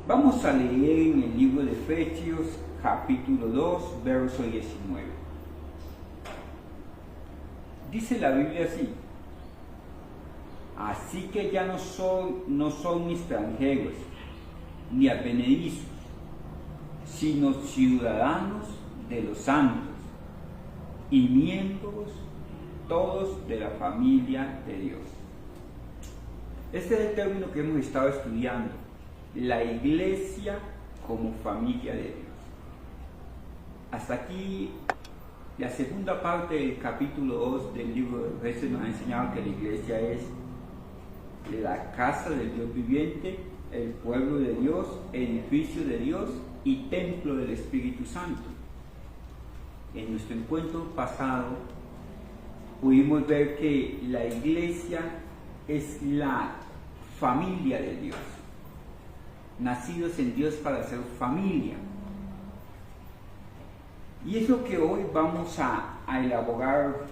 Vamos a leer en el libro de Efesios, capítulo 2, verso 19. Dice la Biblia así: así que ya no son extranjeros ni advenedizos, sino ciudadanos de los santos y miembros todos de la familia de Dios. Este es el término que hemos estado estudiando, la iglesia como familia de Dios. Hasta aquí la segunda parte del capítulo 2 del libro de Efesios nos ha enseñado que la iglesia es la casa del Dios viviente, el pueblo de Dios, edificio de Dios y templo del Espíritu Santo. En nuestro encuentro pasado pudimos ver que la iglesia es la familia de Dios, nacidos en Dios para ser familia. Y es lo que hoy vamos a elaborar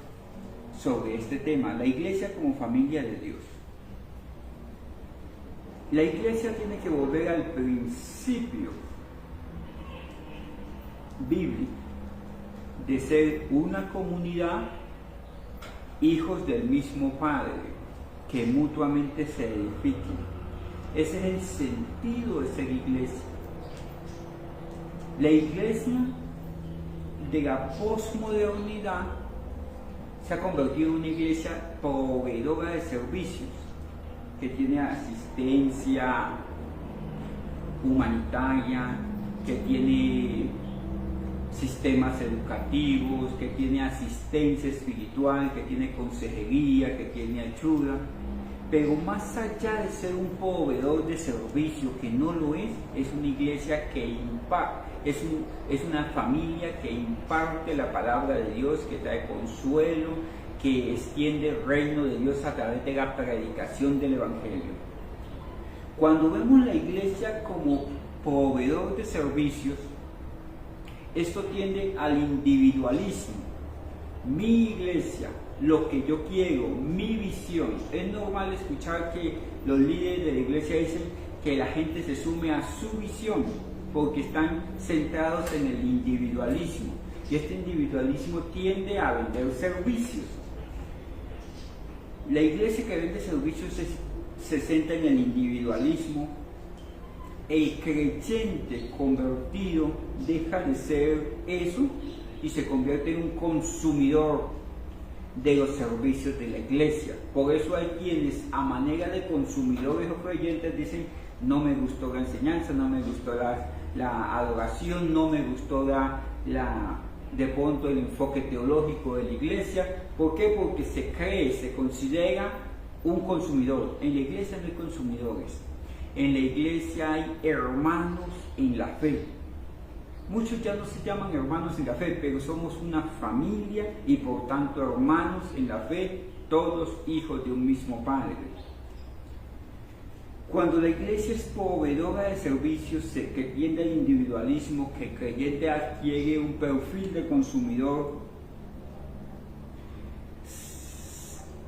sobre este tema, la iglesia como familia de Dios. La iglesia tiene que volver al principio bíblico de ser una comunidad, hijos del mismo Padre, que mutuamente se edifiquen. Ese es el sentido de ser iglesia. La iglesia de la posmodernidad se ha convertido en una iglesia proveedora de servicios, que tiene asistencia humanitaria, que tiene sistemas educativos, que tiene asistencia espiritual, que tiene consejería, que tiene ayuda. Pero más allá de ser un proveedor de servicio, que no lo es una iglesia que imparte, es una familia que imparte la palabra de Dios, que trae consuelo, que extiende el reino de Dios a través de la predicación del Evangelio. Cuando vemos la iglesia como proveedor de servicios, esto tiende al individualismo. Mi iglesia, lo que yo quiero, mi visión. Es normal escuchar que los líderes de la iglesia dicen que la gente se sume a su visión porque están centrados en el individualismo. Y este individualismo tiende a vender servicios. La iglesia que vende servicios se centra en el individualismo. El creyente convertido deja de ser eso y se convierte en un consumidor de los servicios de la iglesia. Por eso hay quienes, a manera de consumidores o creyentes, dicen: no me gustó la enseñanza, no me gustó la adoración, no me gustó de pronto el enfoque teológico de la iglesia. ¿Por qué? Porque se considera un consumidor. En la iglesia no hay consumidores. En la iglesia hay hermanos en la fe. Muchos ya no se llaman hermanos en la fe, pero somos una familia y por tanto hermanos en la fe, todos hijos de un mismo Padre. Cuando la iglesia es proveedora de servicios que tiende al individualismo, que el creyente adquiere un perfil de consumidor,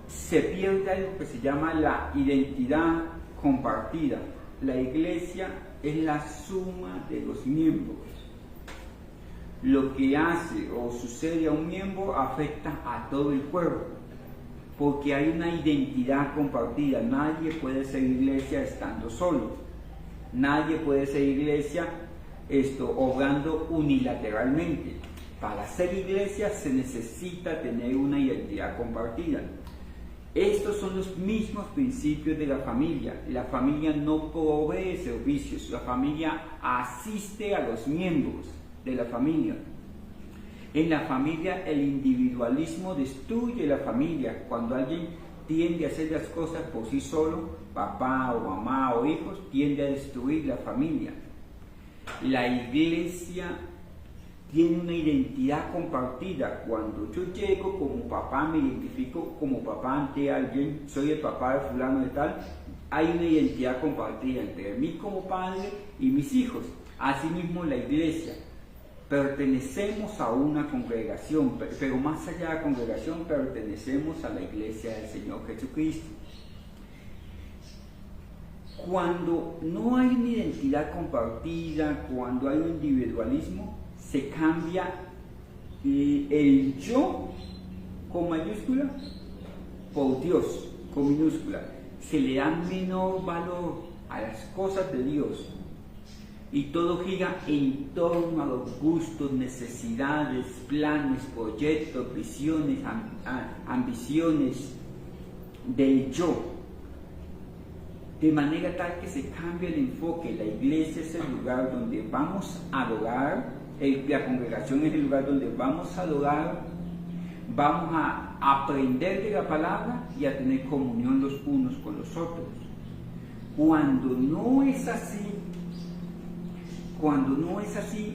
se pierde algo que se llama la identidad compartida. La iglesia es la suma de los miembros. Lo que hace o sucede a un miembro afecta a todo el cuerpo, porque hay una identidad compartida. Nadie puede ser iglesia estando solo. Nadie puede ser iglesia obrando unilateralmente. Para ser iglesia se necesita tener una identidad compartida. Estos son los mismos principios de la familia. La familia no provee servicios, la familia asiste a los miembros de la familia. En la familia el individualismo destruye la familia. Cuando alguien tiende a hacer las cosas por sí solo, papá o mamá o hijos, tiende a destruir la familia. La iglesia tiene una identidad compartida. Cuando yo llego como papá, me identifico como papá ante alguien, soy el papá de fulano de tal, hay una identidad compartida entre mí como padre y mis hijos. Asimismo la iglesia, pertenecemos a una congregación, pero más allá de la congregación pertenecemos a la iglesia del Señor Jesucristo. Cuando no hay una identidad compartida, cuando hay un individualismo, se cambia el yo con mayúscula por Dios con minúscula. Se le da menor valor a las cosas de Dios y todo gira en torno a los gustos, necesidades, planes, proyectos, visiones, ambiciones del yo. De manera tal que se cambia el enfoque. La iglesia es el lugar donde vamos a adorar, la congregación es el lugar donde vamos a adorar, vamos a aprender de la palabra y a tener comunión los unos con los otros. Cuando no es así,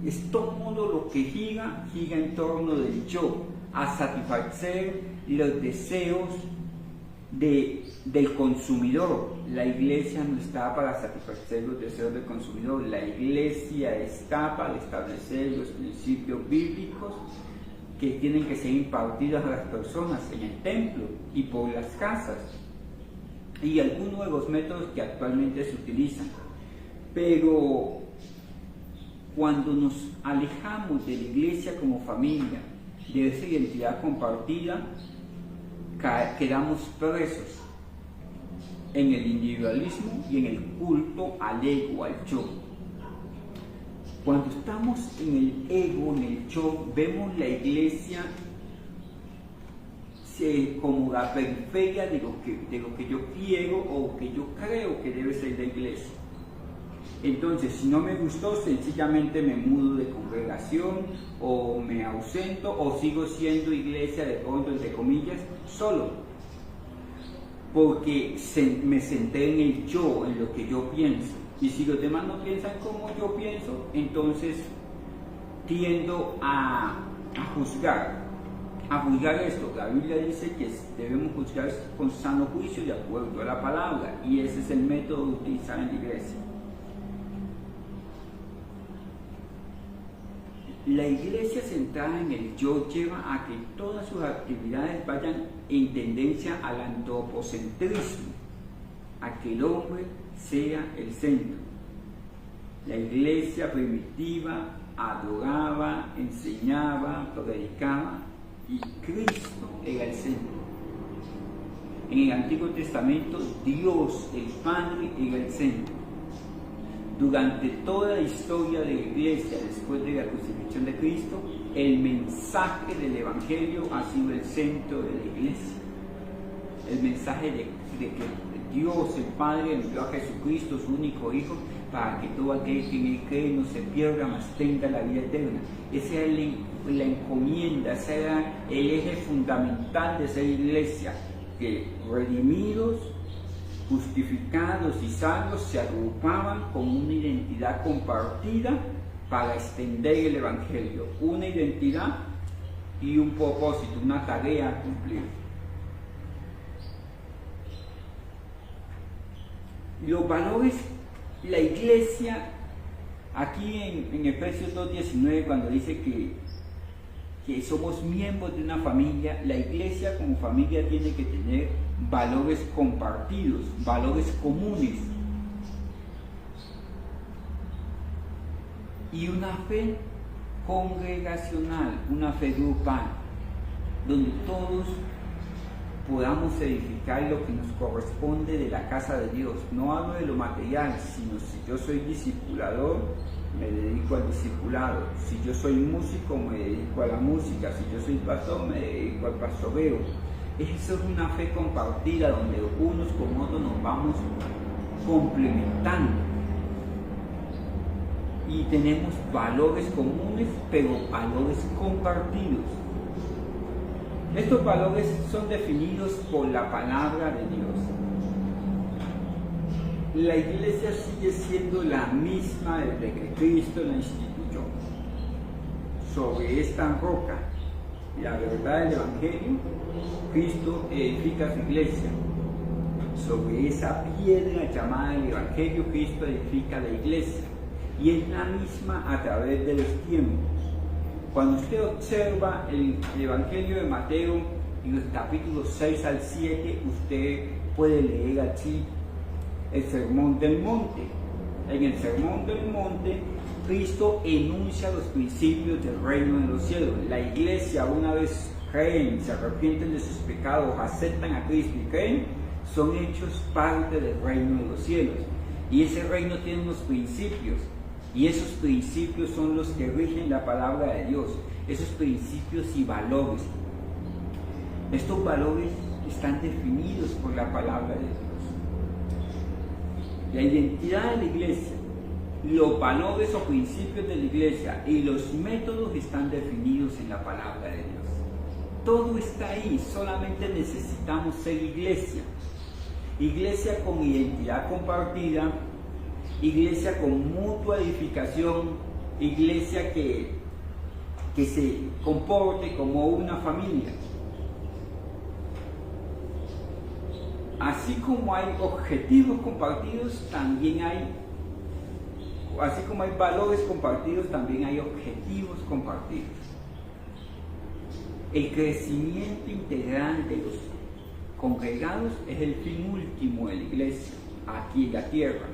es todo lo que gira en torno del yo, a satisfacer los deseos del consumidor. La iglesia no está para satisfacer los deseos del consumidor, la iglesia está para establecer los principios bíblicos que tienen que ser impartidos a las personas en el templo y por las casas y algunos de los métodos que actualmente se utilizan. Pero cuando nos alejamos de la iglesia como familia, de esa identidad compartida, quedamos presos en el individualismo y en el culto al ego, al yo. Cuando estamos en el ego, en el yo, vemos la iglesia como la periferia de lo que yo quiero o que yo creo que debe ser la iglesia. Entonces, si no me gustó, sencillamente me mudo de congregación o me ausento o sigo siendo iglesia de pronto, entre comillas, solo. Porque me centré en el yo, en lo que yo pienso. Y si los demás no piensan como yo pienso, entonces tiendo a juzgar. A juzgar esto. La Biblia dice que debemos juzgar con sano juicio de acuerdo a la palabra. Y ese es el método utilizado en la iglesia. La iglesia centrada en el yo lleva a que todas sus actividades vayan en tendencia al antropocentrismo, a que el hombre sea el centro. La iglesia primitiva adoraba, enseñaba, predicaba y Cristo era el centro. En el Antiguo Testamento, Dios, el Padre, era el centro. Durante toda la historia de la iglesia, después de la crucifixión de Cristo, el mensaje del Evangelio ha sido el centro de la iglesia. El mensaje de que Dios, el Padre, envió a Jesucristo, su único Hijo, para que todo aquel que en él cree no se pierda, mas tenga la vida eterna. Esa era la encomienda, ese era el eje fundamental de ser iglesia, que redimidos, justificados y salvos se agrupaban con una identidad compartida para extender el Evangelio, una identidad y un propósito, una tarea a cumplir. Los valores, la iglesia, aquí en Efesios 2:19, cuando dice que somos miembros de una familia, la iglesia como familia tiene que tener valores compartidos, valores comunes y una fe congregacional, una fe grupal, donde todos podamos edificar lo que nos corresponde de la casa de Dios. No hablo de lo material, sino si yo soy discipulador, me dedico al discipulado. Si yo soy músico, me dedico a la música. Si yo soy pastor, me dedico al pastoreo. Eso es una fe compartida donde unos con otros nos vamos complementando. Y tenemos valores comunes, pero valores compartidos. Estos valores son definidos por la palabra de Dios. La iglesia sigue siendo la misma desde que Cristo la instituyó. Sobre esta roca, la verdad del Evangelio, Cristo edifica su iglesia. Sobre esa piedra llamada el Evangelio, Cristo edifica la iglesia. Y es la misma a través de los tiempos. Cuando usted observa el Evangelio de Mateo, en los capítulos 6 al 7, usted puede leer aquí el Sermón del Monte. En el Sermón del Monte, Cristo enuncia los principios del reino de los cielos. La iglesia, una vez creen, se arrepienten de sus pecados, aceptan a Cristo y creen, son hechos parte del reino de los cielos. Y ese reino tiene unos principios, y esos principios son los que rigen la palabra de Dios, esos principios y valores. Estos valores están definidos por la palabra de Dios. La identidad de la iglesia, los valores o principios de la iglesia y los métodos están definidos en la palabra de Dios. Todo está ahí, solamente necesitamos ser iglesia. Iglesia con identidad compartida, iglesia con mutua edificación, iglesia que se comporte como una familia. Así como hay objetivos compartidos, también hay, así como hay valores compartidos, también hay objetivos compartidos. El crecimiento integral de los congregados es el fin último de la iglesia, aquí en la tierra.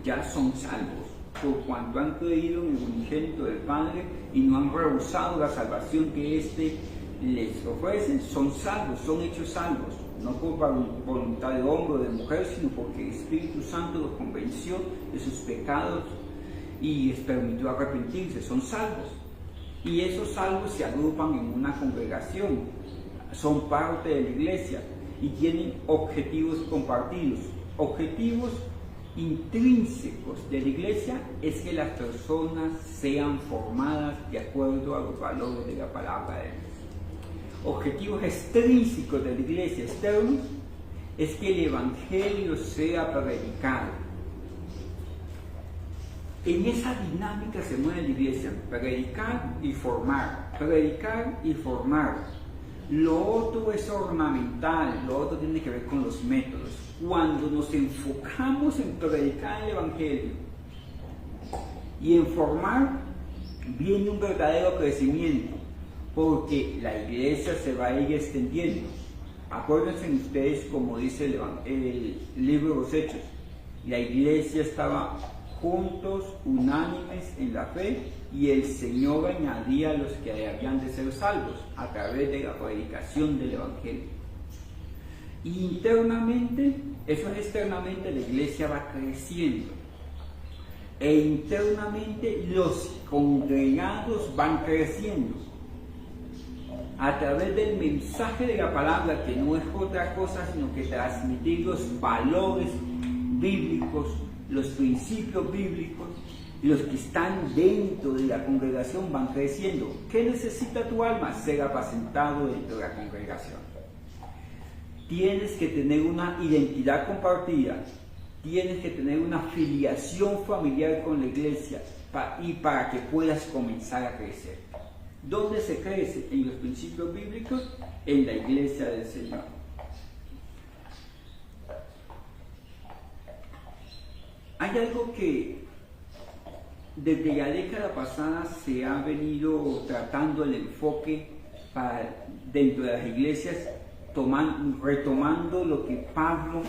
Ya son salvos, por cuanto han creído en el unigénito del Padre y no han rehusado la salvación que éste les ofrece, son salvos, son hechos salvos. No por voluntad de hombre o de mujer, sino porque el Espíritu Santo los convenció de sus pecados y les permitió arrepentirse, son salvos. Y esos salvos se agrupan en una congregación, son parte de la iglesia y tienen objetivos compartidos. Objetivos intrínsecos de la iglesia es que las personas sean formadas de acuerdo a los valores de la palabra de Dios. Objetivos extrínsecos de la iglesia, externos, es que el evangelio sea predicado. En esa dinámica se mueve la iglesia, predicar y formar, predicar y formar. Lo otro es ornamental, lo otro tiene que ver con los métodos. Cuando nos enfocamos en predicar el evangelio y en formar, viene un verdadero crecimiento, porque la iglesia se va a ir extendiendo. Acuérdense ustedes, como dice el libro de los Hechos, la iglesia estaba juntos, unánimes en la fe, y el Señor añadía a los que habían de ser salvos a través de la predicación del evangelio. Y internamente, eso es externamente, la iglesia va creciendo. E internamente los congregados van creciendo a través del mensaje de la palabra, que no es otra cosa sino que transmitir los valores bíblicos, los principios bíblicos. Los que están dentro de la congregación van creciendo. ¿Qué necesita tu alma? Ser apacentado dentro de la congregación. Tienes que tener una identidad compartida, tienes que tener una filiación familiar con la iglesia y para que puedas comenzar a crecer. ¿Dónde se crece? En los principios bíblicos, en la iglesia del Señor. Hay algo que desde la década pasada se ha venido tratando el enfoque dentro de las iglesias, retomando lo que Pablo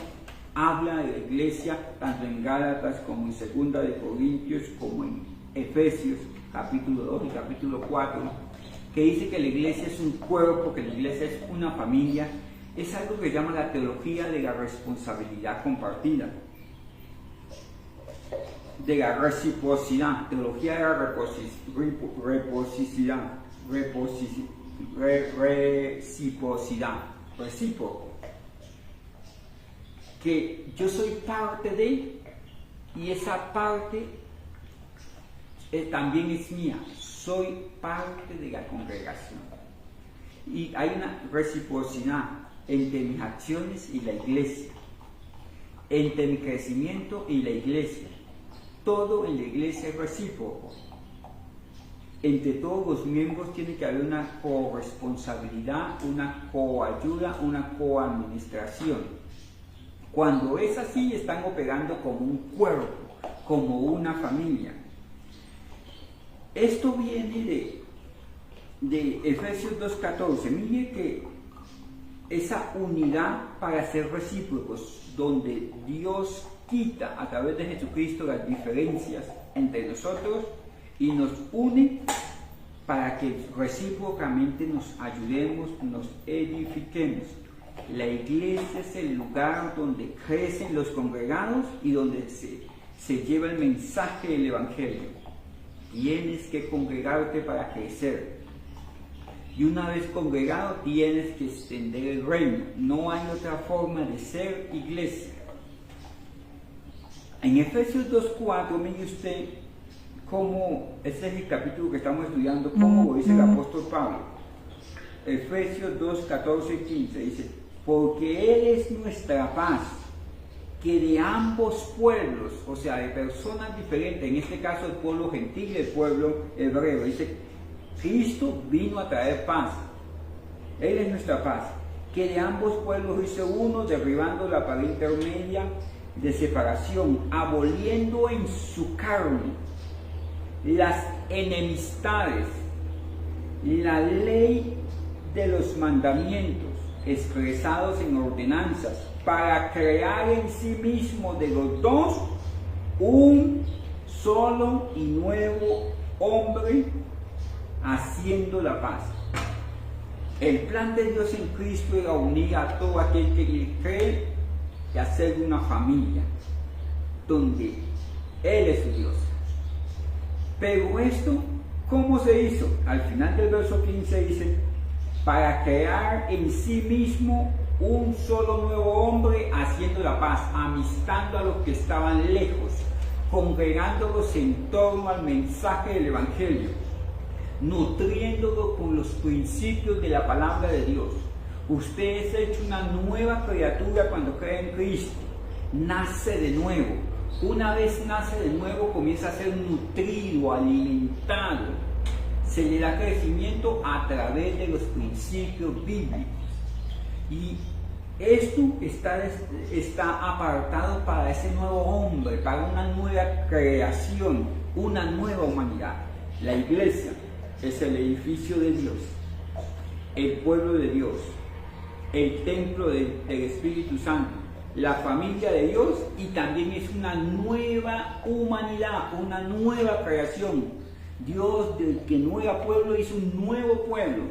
habla de la iglesia, tanto en Gálatas como en 2 de Corintios, como en Efesios, capítulo 2 y capítulo 4, que dice que la iglesia es un cuerpo, que la iglesia es una familia. Es algo que llama la teología de la responsabilidad compartida, de la reciprocidad, teología de la reciprocidad, recíproco, que yo soy parte de, y esa parte también es mía, soy parte de la congregación. Y hay una reciprocidad entre mis acciones y la iglesia, entre mi crecimiento y la iglesia. Todo en la iglesia es recíproco. Entre todos los miembros tiene que haber una corresponsabilidad, una coayuda, una coadministración. Cuando es así, están operando como un cuerpo, como una familia. Esto viene de Efesios 2:14. Mire que esa unidad para ser recíprocos, donde Dios quita a través de Jesucristo las diferencias entre nosotros y nos une para que recíprocamente nos ayudemos, nos edifiquemos. La iglesia es el lugar donde crecen los congregados y donde se lleva el mensaje del Evangelio. Tienes que congregarte para crecer. Y una vez congregado tienes que extender el reino. No hay otra forma de ser iglesia. En Efesios 2:4, mire usted cómo, este es el capítulo que estamos estudiando, cómo lo dice el apóstol Pablo. Efesios 2:14 y 15 dice: porque Él es nuestra paz, que de ambos pueblos, o sea, de personas diferentes, en este caso el pueblo gentil y el pueblo hebreo, dice, Cristo vino a traer paz. Él es nuestra paz, que de ambos pueblos hizo uno, derribando la pared intermedia de separación, aboliendo en su carne las enemistades, la ley de los mandamientos expresados en ordenanzas, para crear en sí mismo de los dos un solo y nuevo hombre, haciendo la paz. El plan de Dios en Cristo era unir a todo aquel que cree y hacer una familia donde Él es su Dios. Pero esto, ¿cómo se hizo? Al final del verso 15 dice: para crear en sí mismo un solo nuevo hombre, haciendo la paz, amistando a los que estaban lejos, congregándolos en torno al mensaje del Evangelio, nutriéndolo con los principios de la palabra de Dios. Usted es hecho una nueva criatura cuando cree en Cristo, nace de nuevo. Una vez nace de nuevo, comienza a ser nutrido, alimentado, se le da crecimiento a través de los principios bíblicos. Y esto está apartado para ese nuevo hombre, para una nueva creación, una nueva humanidad. La iglesia es el edificio de Dios, el pueblo de Dios, el templo del Espíritu Santo, la familia de Dios, y también es una nueva humanidad, una nueva creación. Dios, del que no era pueblo, hizo un nuevo pueblo.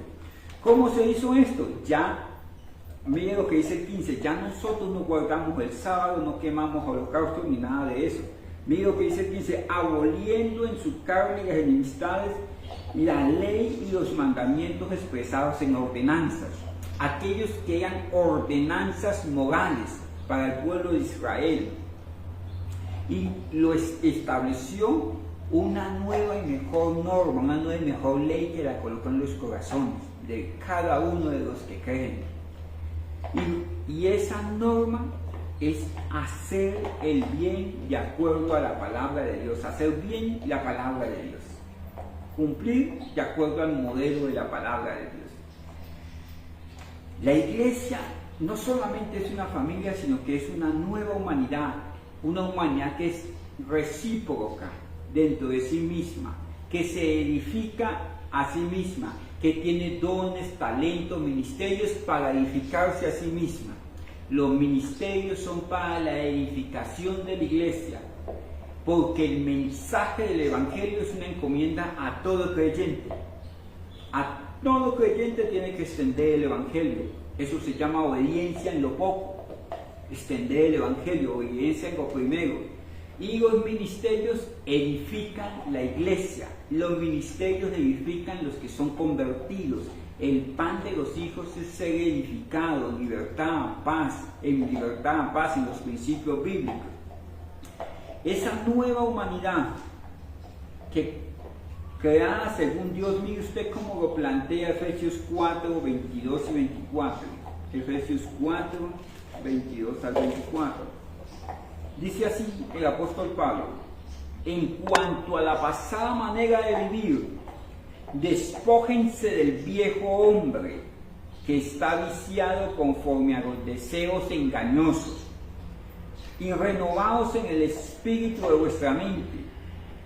¿Cómo se hizo esto? Ya, mire lo que dice el 15, ya nosotros no guardamos el sábado, no quemamos holocaustos ni nada de eso. Mire lo que dice el 15, aboliendo en su carne las enemistades, la ley y los mandamientos expresados en ordenanzas, aquellos que eran ordenanzas morales para el pueblo de Israel, y lo estableció una nueva y mejor norma, una nueva y mejor ley que la colocó en los corazones de cada uno de los que creen. Y esa norma es hacer el bien de acuerdo a la palabra de Dios, hacer bien la palabra de Dios, cumplir de acuerdo al modelo de la palabra de Dios. La iglesia no solamente es una familia, sino que es una nueva humanidad, una humanidad que es recíproca dentro de sí misma, que se edifica a sí misma, que tiene dones, talentos, ministerios para edificarse a sí misma. Los ministerios son para la edificación de la iglesia, porque el mensaje del Evangelio es una encomienda a todo creyente. A todo creyente tiene que extender el Evangelio. Eso se llama obediencia en lo poco, extender el Evangelio, obediencia en lo primero. Y los ministerios edifican la iglesia, los ministerios edifican los que son convertidos. El pan de los hijos es ser edificado, libertad, paz, en libertad, paz, en los principios bíblicos. Esa nueva humanidad que creada según Dios, mire usted cómo lo plantea Efesios 4, 22 y 24. Efesios 4, 22 al 24. Dice así el apóstol Pablo: en cuanto a la pasada manera de vivir, despójense del viejo hombre que está viciado conforme a los deseos engañosos, y renovaos en el espíritu de vuestra mente,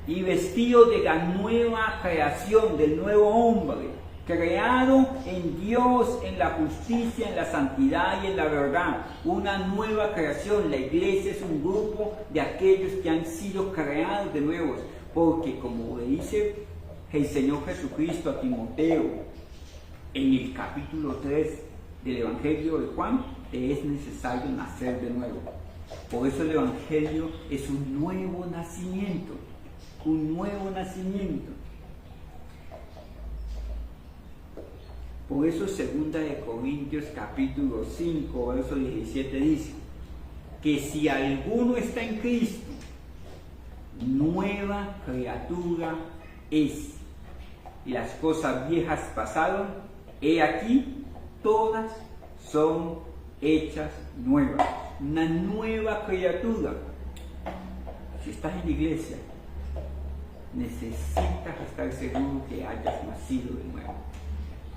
y vestidos de la nueva creación, del nuevo hombre, creado en Dios, en la justicia, en la santidad y en la verdad. Una nueva creación. La iglesia es un grupo de aquellos que han sido creados de nuevo. Porque como dice el Señor Jesucristo a Timoteo en el capítulo 3 del Evangelio de Juan, te es necesario nacer de nuevo. Por eso el Evangelio es un nuevo nacimiento. Un nuevo nacimiento. Por eso 2 Corintios capítulo 5, verso 17 dice que si alguno está en Cristo, nueva criatura es. Y las cosas viejas pasaron, he aquí, todas son hechas nuevas. Una nueva criatura. Si estás en la iglesia, necesitas estar seguro que hayas nacido de nuevo.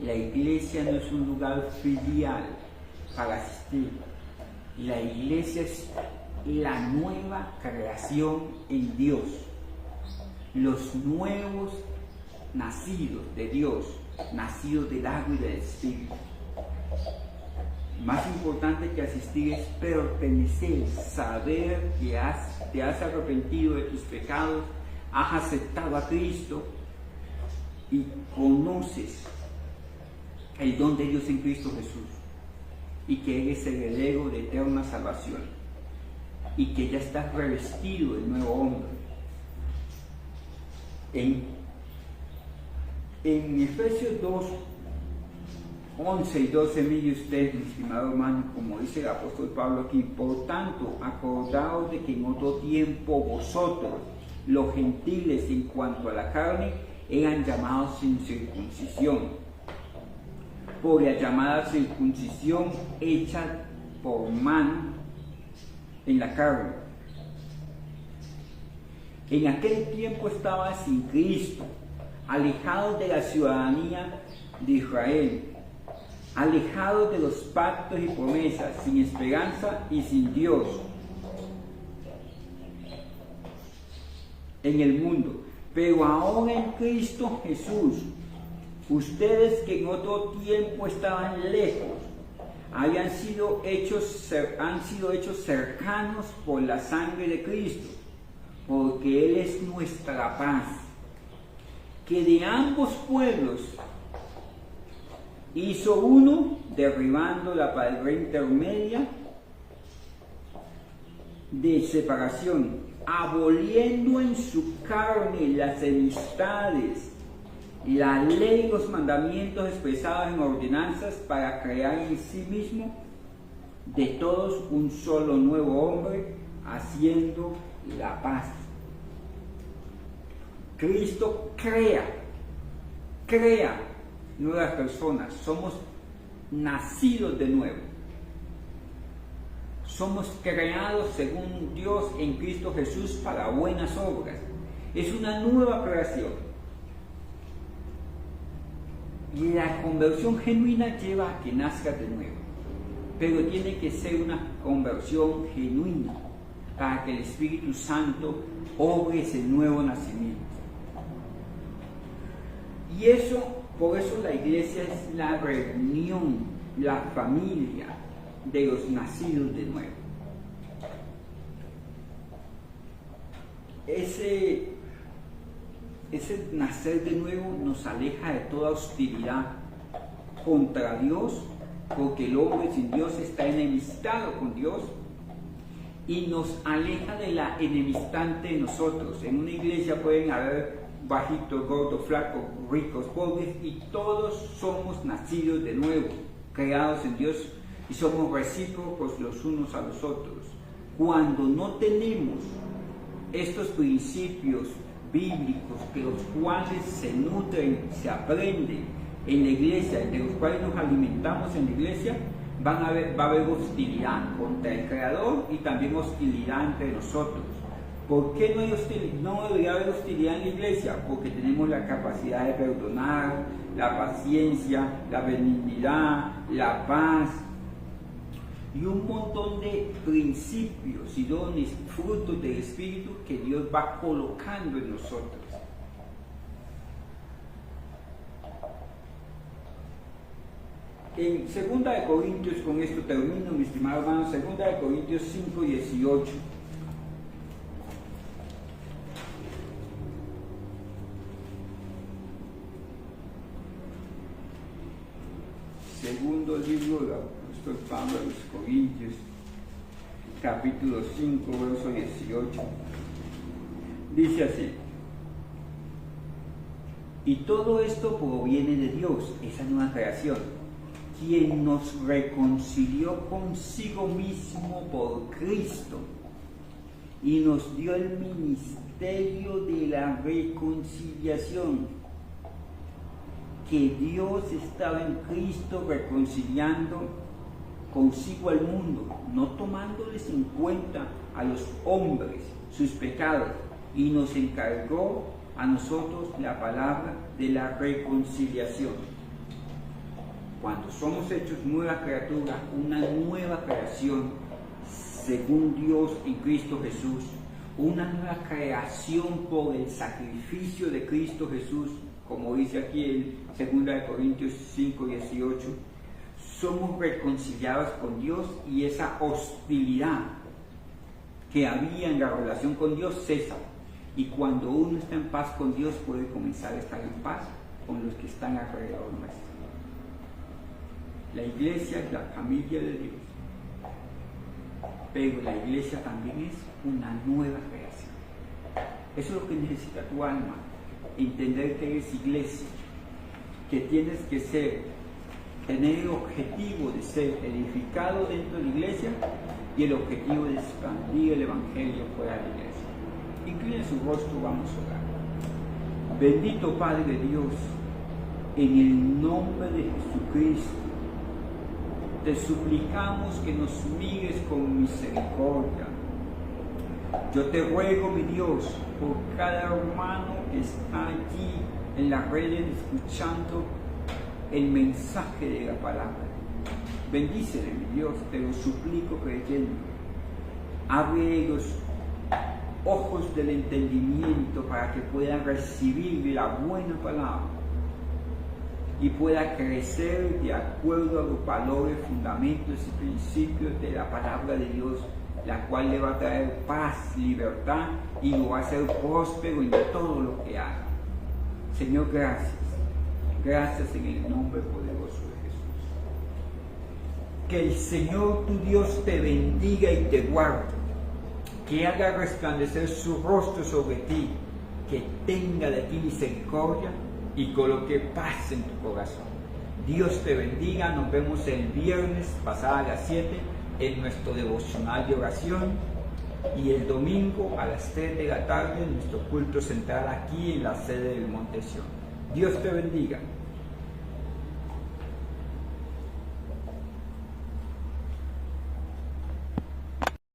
La iglesia no es un lugar filial para asistir. La iglesia es la nueva creación en Dios. Los nuevos nacidos de Dios, nacidos del agua y del Espíritu. Más importante que asistir es pertenecer, saber que te has arrepentido de tus pecados, has aceptado a Cristo y conoces el don de Dios en Cristo Jesús y que eres el heredero de eterna salvación y que ya estás revestido del nuevo hombre. En Efesios 2, 11 y 12, mire usted, mi estimado hermano, como dice el apóstol Pablo aquí: por tanto, acordaos de que en otro tiempo vosotros, los gentiles en cuanto a la carne, eran llamados sin circuncisión, por la llamada circuncisión hecha por mano en la carne. En aquel tiempo estaban sin Cristo, alejados de la ciudadanía de Israel, alejados de los pactos y promesas, sin esperanza y sin Dios en el mundo. Pero ahora en Cristo Jesús, ustedes que en otro tiempo estaban lejos, han sido hechos cercanos por la sangre de Cristo, porque Él es nuestra paz, que de ambos pueblos hizo uno, derribando la pared intermedia de separación, aboliendo en su carne las enemistades, la ley y los mandamientos expresados en ordenanzas, para crear en sí mismo de todos un solo nuevo hombre, haciendo la paz. Cristo crea nuevas personas. Somos nacidos de nuevo. Somos creados según Dios en Cristo Jesús para buenas obras. Es una nueva creación. Y la conversión genuina lleva a que nazca de nuevo. Pero tiene que ser una conversión genuina para que el Espíritu Santo obre ese nuevo nacimiento. Y por eso la iglesia es la reunión, la familia de los nacidos de nuevo. Ese nacer de nuevo nos aleja de toda hostilidad contra Dios, porque el hombre sin Dios está enemistado con Dios, y nos aleja de la enemistad de nosotros. En una iglesia pueden haber bajitos, gordos, flacos, ricos, pobres, y todos somos nacidos de nuevo, creados en Dios, y somos recíprocos los unos a los otros. Cuando no tenemos estos principios bíblicos, que los cuales se nutren, se aprenden en la iglesia, de los cuales nos alimentamos en la iglesia, va a haber hostilidad contra el Creador y también hostilidad entre nosotros. ¿Por qué no hay hostilidad? No debería haber hostilidad en la iglesia, porque tenemos la capacidad de perdonar, la paciencia, la benignidad, la paz y un montón de principios y dones, frutos del Espíritu que Dios va colocando en nosotros. En 2 de Corintios, con esto termino, mi estimado hermano, 2 de Corintios 5:18. Segundo libro del apóstol Pablo a los Corintios, capítulo 5, verso 18. Dice así: y todo esto proviene de Dios, esa nueva creación, quien nos reconcilió consigo mismo por Cristo y nos dio el ministerio de la reconciliación, que Dios estaba en Cristo reconciliando consigo al mundo, no tomándoles en cuenta a los hombres sus pecados, y nos encargó a nosotros la palabra de la reconciliación. Cuando somos hechos nueva criatura, una nueva creación según Dios en Cristo Jesús, una nueva creación por el sacrificio de Cristo Jesús, como dice aquí en 2 Corintios 5:18, somos reconciliados con Dios, y esa hostilidad que había en la relación con Dios cesa. Y cuando uno está en paz con Dios, puede comenzar a estar en paz con los que están alrededor nuestro. La iglesia es la familia de Dios, pero la iglesia también es una nueva creación. Eso es lo que necesita tu alma, entender que eres iglesia, que tienes que tener el objetivo de ser edificado dentro de la iglesia y el objetivo de expandir el evangelio fuera de la iglesia. Incline su rostro, vamos a orar. Bendito Padre Dios, en el nombre de Jesucristo, te suplicamos que nos mires con misericordia. Yo te ruego, mi Dios, por cada hermano que está allí en las redes escuchando el mensaje de la palabra. Bendícele, mi Dios, te lo suplico creyendo. Abre los ojos del entendimiento para que puedan recibir la buena palabra y pueda crecer de acuerdo a los valores, fundamentos y principios de la palabra de Dios, la cual le va a traer paz, libertad, y lo va a hacer próspero en todo lo que haga. Señor, gracias. Gracias en el nombre poderoso de Jesús. Que el Señor tu Dios te bendiga y te guarde, que haga resplandecer su rostro sobre ti, que tenga de ti misericordia y coloque paz en tu corazón. Dios te bendiga. Nos vemos el viernes pasada a las 7 en nuestro devocional de oración, y el domingo a las 3 de la tarde en nuestro culto central aquí en la sede del Monte Sion. Dios te bendiga.